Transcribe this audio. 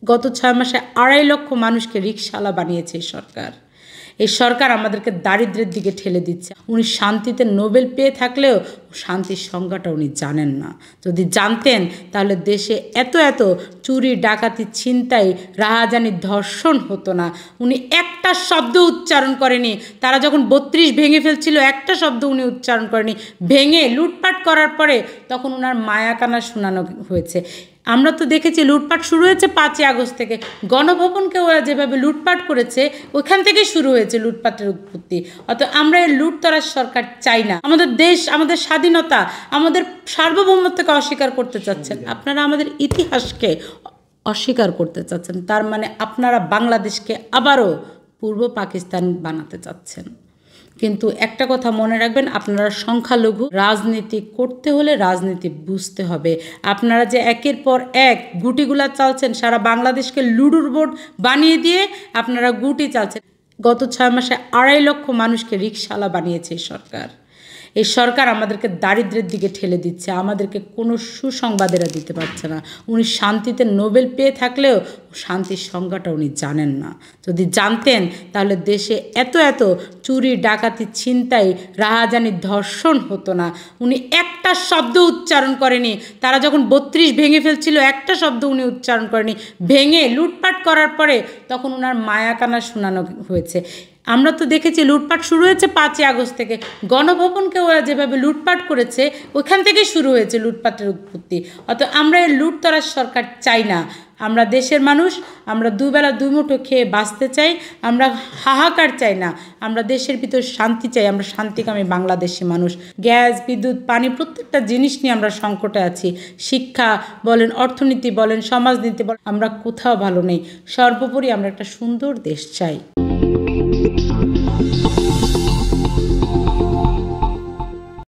গত 6 মাসে 2.5 লক্ষ মানুষকে রিকশাওয়ালা বানিয়েছে এই সরকার। এই সরকার আমাদেরকে দারিদ্র্যের দিকে ঠেলে দিচ্ছে। উনি শান্তিতে নোবেল পেয়ে থাকলেও শান্তির সংজ্ঞাটা উনি জানেন না। যদি জানতেন তাহলে দেশে এত চুরি, ডাকাতি, ছিনতাই, রাহাজানি, ধর্ষণ হতো না। উনি একটা শব্দ উচ্চারণ করেনি। তারা যখন 32 ভেঙে ফেলছিল একটা শব্দ উনি উচ্চারণ করেনি। ভেঙে লুটপাট করার পরে তখন ওনার মায়াকানা শোনানো হয়েছে। আমরা তো দেখেছি লুটপাট শুরু হয়েছে 5ই আগস্ট থেকে। গণভবনকে ওরা যেভাবে লুটপাট করেছে ওইখান থেকেই শুরু হয়েছে লুটপাটের উৎপত্তি। অর্থাৎ আমরা এই লুটতরাজ সরকার চাই না। আমাদের দেশ, আমাদের স্বাধীনতা, আমাদের সার্বভৌমত্বকে অস্বীকার করতে চাচ্ছেন। আপনারা আমাদের ইতিহাসকে অস্বীকার করতে চাচ্ছেন। তার মানে আপনারা বাংলাদেশকে আবারও পূর্ব পাকিস্তান বানাতে চাচ্ছেন। কিন্তু একটা কথা মনে রাখবেন, আপনারা সংখ্যালঘু। রাজনীতি করতে হলে রাজনীতি বুঝতে হবে। আপনারা যে একের পর এক গুটিগুলা চালছেন, সারা বাংলাদেশকে লুডুর বোর্ড বানিয়ে দিয়ে আপনারা গুটি চালছেন। গত 6 মাসে 2.5 লক্ষ মানুষকে রিকশাওয়ালা বানিয়েছে এই সরকার। এই সরকার আমাদেরকে দারিদ্র্যের দিকে ঠেলে দিচ্ছে। আমাদেরকে কোনো সুসংবাদেরা দিতে পারছে না। উনি শান্তিতে নোবেল পেয়ে থাকলেও শান্তির সংজ্ঞাটা উনি জানেন না। যদি জানতেন তাহলে দেশে এত চুরি, ডাকাতি, ছিনতাই, রাহাজানি, ধর্ষণ হতো না। উনি একটা শব্দ উচ্চারণ করেনি। তারা যখন 32 ভেঙে ফেলছিল একটা শব্দ উনি উচ্চারণ করেনি। ভেঙে লুটপাট করার পরে তখন ওনার মায়াকানা শোনানো হয়েছে। আমরা তো দেখেছি লুটপাট শুরু হয়েছে 5ই আগস্ট থেকে। গণভবনকে ওরা যেভাবে লুটপাট করেছে ওইখান থেকেই শুরু হয়েছে লুটপাটের উৎপত্তি। অর্থাৎ আমরা এই লুটতরাজ সরকার চাই না। আমরা দেশের মানুষ, আমরা দুবেলা দুমুঠো খেয়ে বাঁচতে চাই। আমরা হাহাকার চাই না। আমরা দেশের ভিতর শান্তি চাই। আমরা শান্তিকামী বাংলাদেশি মানুষ। গ্যাস, বিদ্যুৎ, পানি প্রত্যেকটা জিনিস নিয়ে আমরা সংকটে আছি। শিক্ষা বলেন, অর্থনীতি বলেন, সমাজনীতি বলেন, আমরা কোথাও ভালো নেই। সর্বোপরি আমরা একটা সুন্দর দেশ চাই।